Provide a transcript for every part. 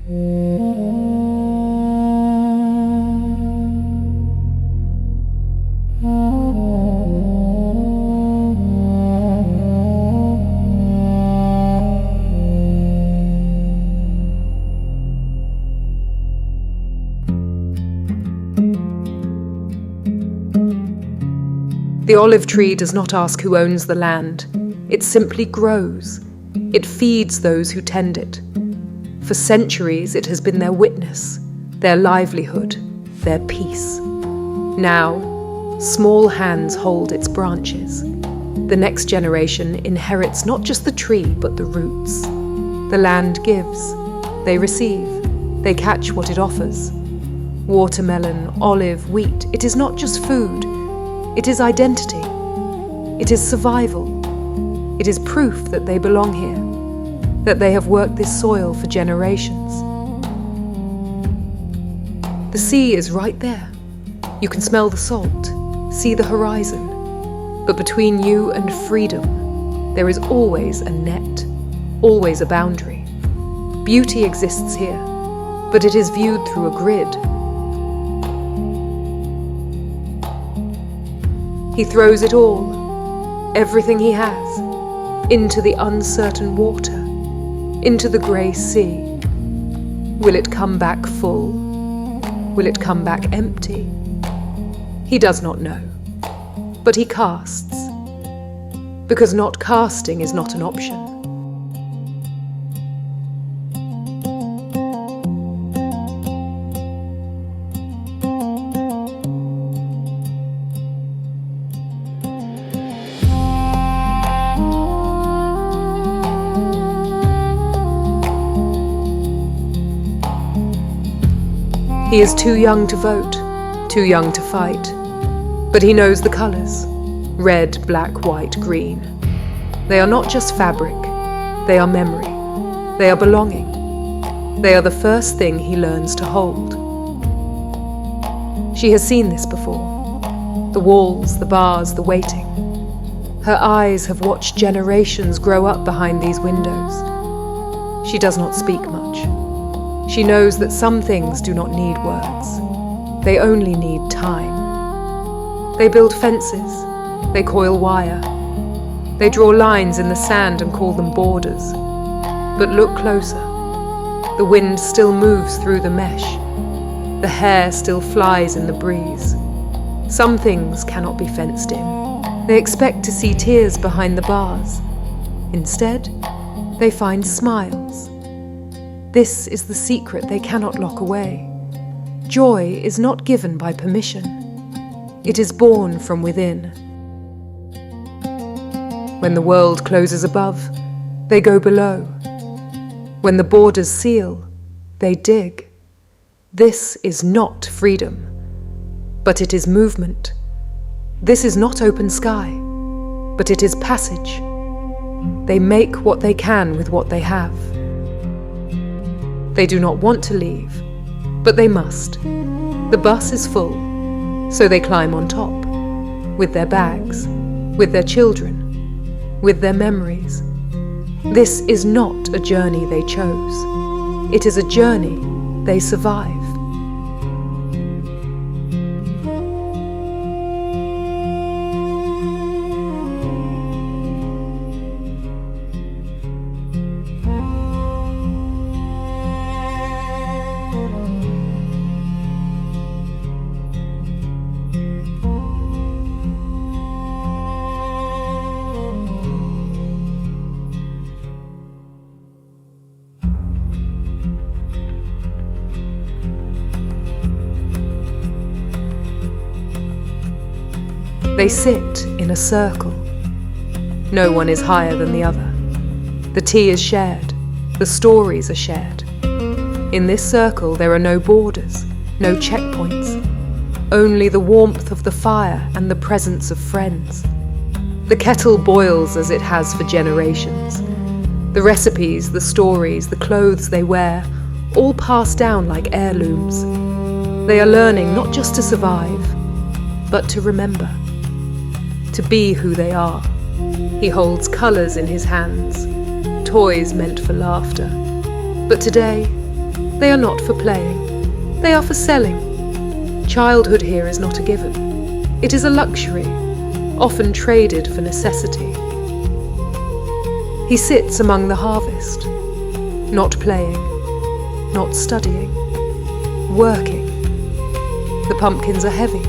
The olive tree does not ask who owns the land. It simply grows. It feeds those who tend it. For centuries, it has been their witness, their livelihood, their peace. Now, small hands hold its branches. The next generation inherits not just the tree, but the roots. The land gives. They receive. They catch what it offers. Watermelon, olive, wheat. It is not just food. It is identity. It is survival. It is proof that they belong here, that they have worked this soil for generations. The sea is right there. You can smell the salt, see the horizon. But between you and freedom, there is always a net, always a boundary. Beauty exists here, but it is viewed through a grid. He throws it all, everything he has, into the uncertain water, into the grey sea. Will it come back full? Will it come back empty? He does not know, but he casts, because not casting is not an option. He is too young to vote, too young to fight, but he knows the colours: red, black, white, green. They are not just fabric, they are memory, they are belonging. They are the first thing he learns to hold. She has seen this before: the walls, the bars, the waiting. Her eyes have watched generations grow up behind these windows. She does not speak much. She knows that some things do not need words. They only need time. They build fences. They coil wire. They draw lines in the sand and call them borders. But look closer. The wind still moves through the mesh. The hair still flies in the breeze. Some things cannot be fenced in. They expect to see tears behind the bars. Instead, they find smiles. This is the secret they cannot lock away. Joy is not given by permission. It is born from within. When the world closes above, they go below. When the borders seal, they dig. This is not freedom, but it is movement. This is not open sky, but it is passage. They make what they can with what they have. They do not want to leave, but they must. The bus is full, so they climb on top, with their bags, with their children, with their memories. This is not a journey they chose. It is a journey they survive. They sit in a circle. No one is higher than the other. The tea is shared. The stories are shared. In this circle there are no borders, no checkpoints. Only the warmth of the fire and the presence of friends. The kettle boils as it has for generations. The recipes, the stories, the clothes they wear, all pass down like heirlooms. They are learning not just to survive, but to remember. To be who they are. He holds colours in his hands, toys meant for laughter. But today, They are not for playing. They are for selling. Childhood here is not a given. It is a luxury, often traded for necessity. He sits among the harvest, not playing, not studying, working. The pumpkins are heavy.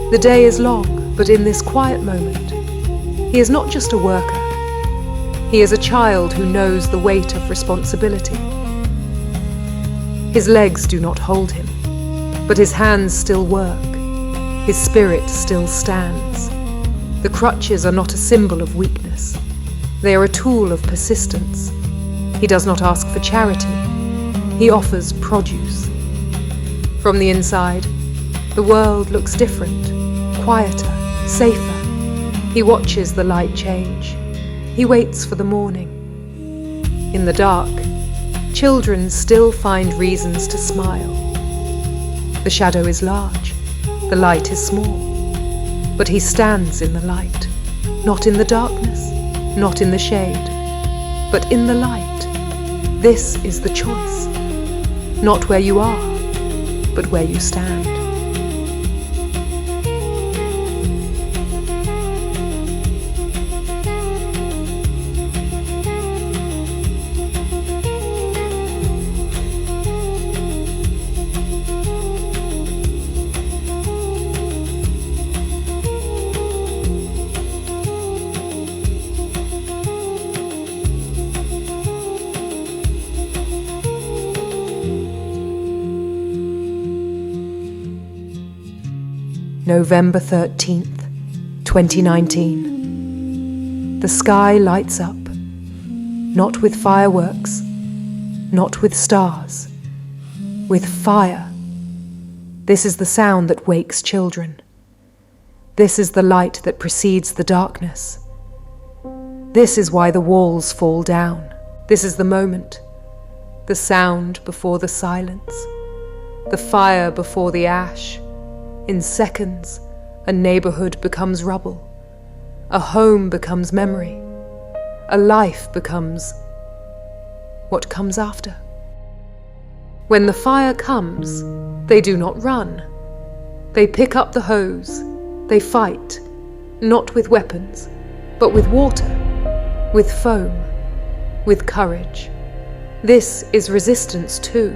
The day is long, but in this quiet moment, he is not just a worker. He is a child who knows the weight of responsibility. His legs do not hold him, but his hands still work. His spirit still stands. The crutches are not a symbol of weakness. They are a tool of persistence. He does not ask for charity. He offers produce. From the inside, the world looks different, quieter, safer. He watches the light change. He waits for the morning. In the dark, children still find reasons to smile. The shadow is large, the light is small, but he stands in the light, not in the darkness, not in the shade, but in the light. This is the choice, not where you are, but where you stand. November 13th, 2019. The sky lights up, not with fireworks, not with stars, with fire. This is the sound that wakes children. This is the light that precedes the darkness. This is why the walls fall down. This is the moment, the sound before the silence, the fire before the ash. In seconds, a neighborhood becomes rubble. A home becomes memory. A life becomes what comes after. When the fire comes, they do not run. They pick up the hose. They fight, not with weapons, but with water, with foam, with courage. This is resistance too,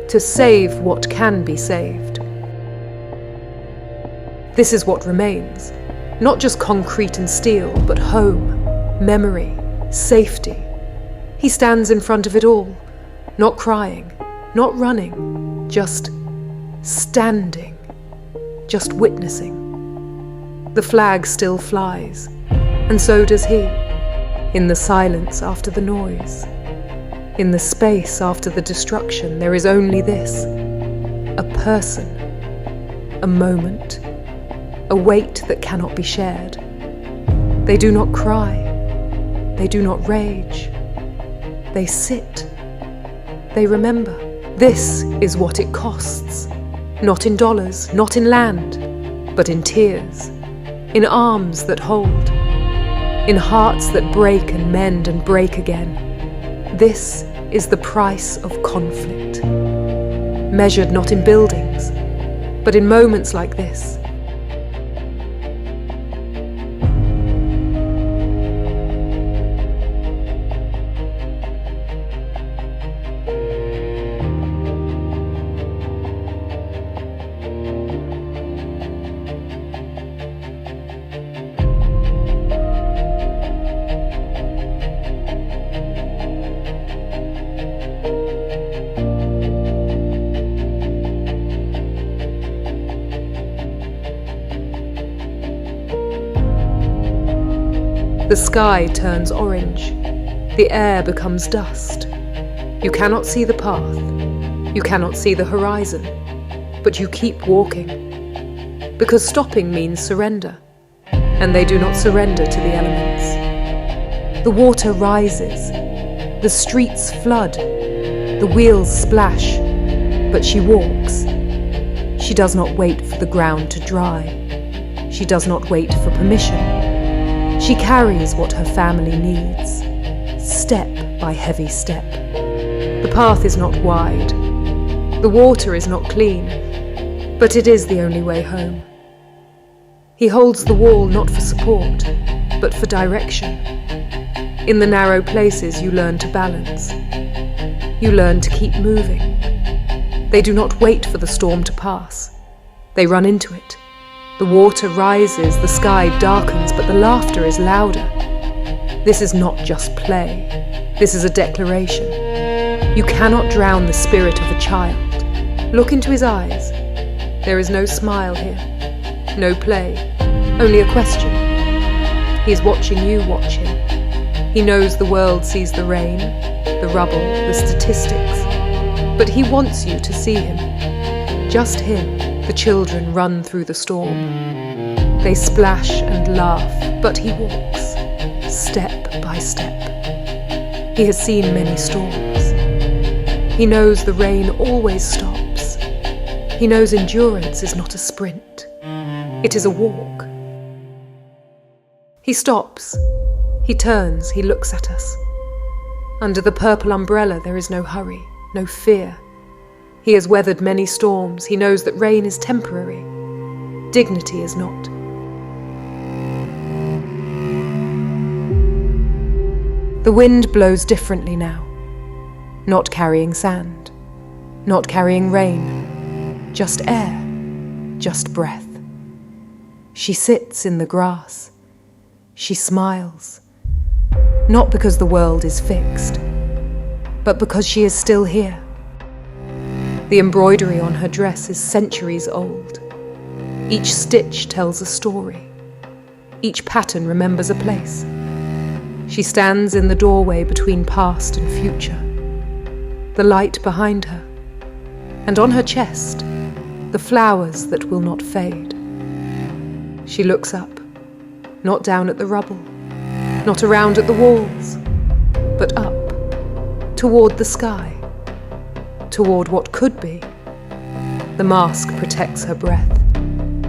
to save what can be saved. This is what remains, not just concrete and steel, but home, memory, safety. He stands in front of it all, not crying, not running, just standing, just witnessing. The flag still flies, and so does he, in the silence after the noise. In the space after the destruction, there is only this, a person, a moment, a weight that cannot be shared. They do not cry. They do not rage. They sit. They remember. This is what it costs. Not in dollars, not in land, but in tears, in arms that hold, in hearts that break and mend and break again. This is the price of conflict, measured not in buildings, but in moments like this. The sky turns orange. The air becomes dust. You cannot see the path. You cannot see the horizon. But you keep walking. Because stopping means surrender. And they do not surrender to the elements. The water rises. The streets flood. The wheels splash. But she walks. She does not wait for the ground to dry. She does not wait for permission. She carries what her family needs, step by heavy step. The path is not wide. The water is not clean, but it is the only way home. He holds the wall not for support, but for direction. In the narrow places you learn to balance. You learn to keep moving. They do not wait for the storm to pass. They run into it. The water rises, the sky darkens, but the laughter is louder. This is not just play. This is a declaration. You cannot drown the spirit of a child. Look into his eyes. There is no smile here, no play, only a question. He is watching you watch him. He knows the world sees the rain, the rubble, the statistics, but he wants you to see him. Just him. The children run through the storm. They splash and laugh, but he walks, step by step. He has seen many storms. He knows the rain always stops. He knows endurance is not a sprint. It is a walk. He stops. He turns. He looks at us. Under the purple umbrella there is no hurry, no fear. He has weathered many storms. He knows that rain is temporary. Dignity is not. The wind blows differently now. Not carrying sand. Not carrying rain. Just air. Just breath. She sits in the grass. She smiles. Not because the world is fixed, but because she is still here. The embroidery on her dress is centuries old. Each stitch tells a story. Each pattern remembers a place. She stands in the doorway between past and future. The light behind her, and on her chest, the flowers that will not fade. She looks up, not down at the rubble, not around at the walls, but up, toward the sky. Toward what could be. The mask protects her breath.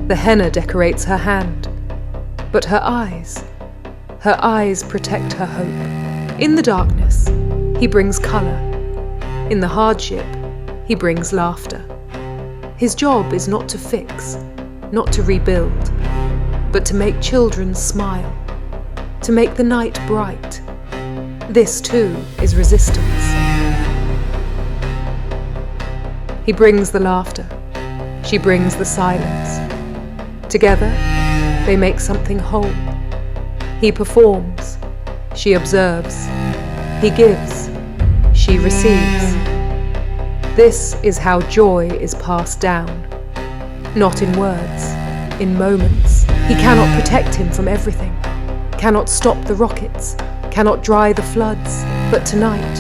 The henna decorates her hand. But her eyes protect her hope. In the darkness, he brings colour. In the hardship, he brings laughter. His job is not to fix, not to rebuild, but to make children smile, to make the night bright. This too is resistance. He brings the laughter. She brings the silence. Together, they make something whole. He performs. She observes. He gives. She receives. This is how joy is passed down. Not in words, in moments. He cannot protect him from everything. Cannot stop the rockets. Cannot dry the floods. But tonight,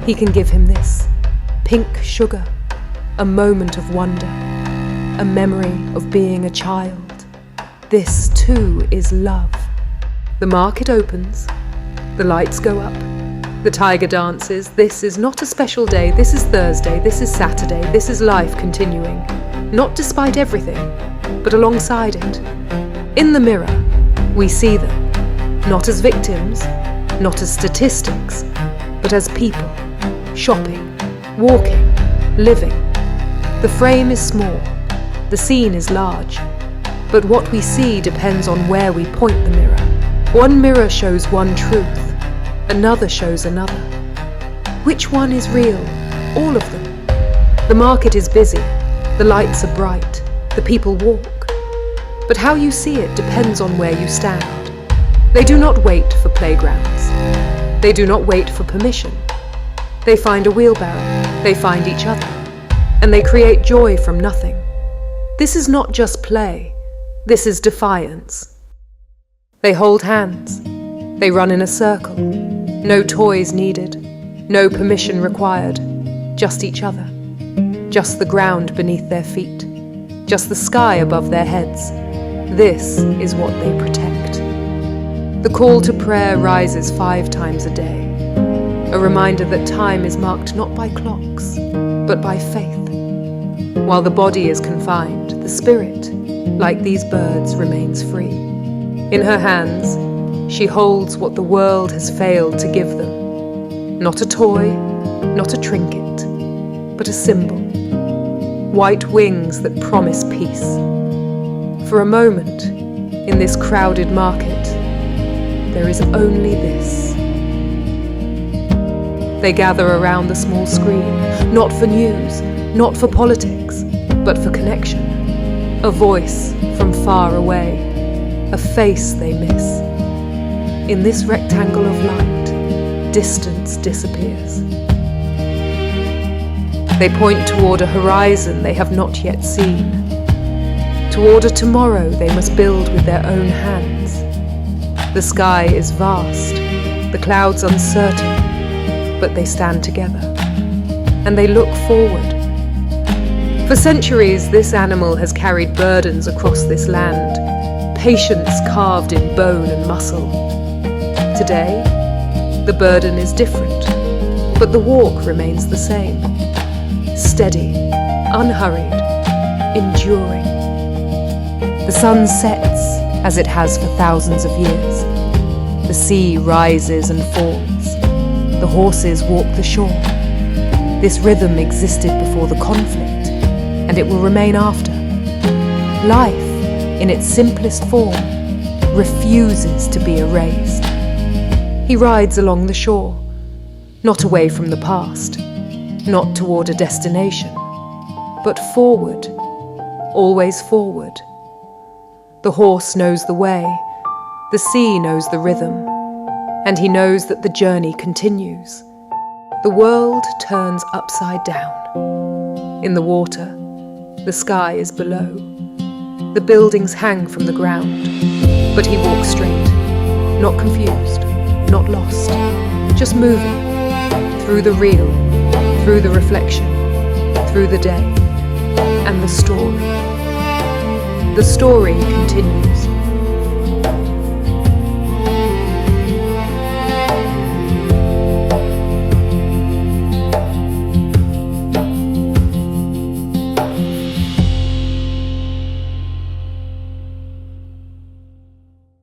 he can give him this. Pink sugar. A moment of wonder, a memory of being a child. This too is love. The market opens, the lights go up, the tiger dances. This is not a special day, this is Thursday, this is Saturday, this is life continuing. Not despite everything, but alongside it. In the mirror, we see them, not as victims, not as statistics, but as people, shopping, walking, living. The frame is small, the scene is large, but what we see depends on where we point the mirror. One mirror shows one truth, another shows another. Which one is real? All of them. The market is busy, the lights are bright, the people walk. But how you see it depends on where you stand. They do not wait for playgrounds. They do not wait for permission. They find a wheelbarrow, they find each other. And they create joy from nothing. This is not just play, this is defiance. They hold hands, they run in a circle, no toys needed, no permission required, just each other, just the ground beneath their feet, just the sky above their heads. This is what they protect. The call to prayer rises 5 times a day, a reminder that time is marked not by clocks, but by faith. While the body is confined, the spirit, like these birds, remains free. In her hands, she holds what the world has failed to give them. Not a toy, not a trinket, but a symbol. White wings that promise peace. For a moment, in this crowded market, there is only this. They gather around the small screen, not for news, not for politics, but for connection. A voice from far away, a face they miss. In this rectangle of light, distance disappears. They point toward a horizon they have not yet seen, toward a tomorrow they must build with their own hands. The sky is vast, the clouds uncertain, but they stand together, and they look forward. For centuries, this animal has carried burdens across this land, patience carved in bone and muscle. Today, the burden is different, but the walk remains the same. Steady, unhurried, enduring. The sun sets as it has for thousands of years. The sea rises and falls. The horses walk the shore. This rhythm existed before the conflict, and it will remain after. Life, in its simplest form, refuses to be erased. He rides along the shore, not away from the past, not toward a destination, but forward, always forward. The horse knows the way, the sea knows the rhythm, and he knows that the journey continues. The world turns upside down. In the water, the sky is below. The buildings hang from the ground, but he walks straight, not confused, not lost, just moving, through the real, through the reflection, through the day, and the story. The story continues.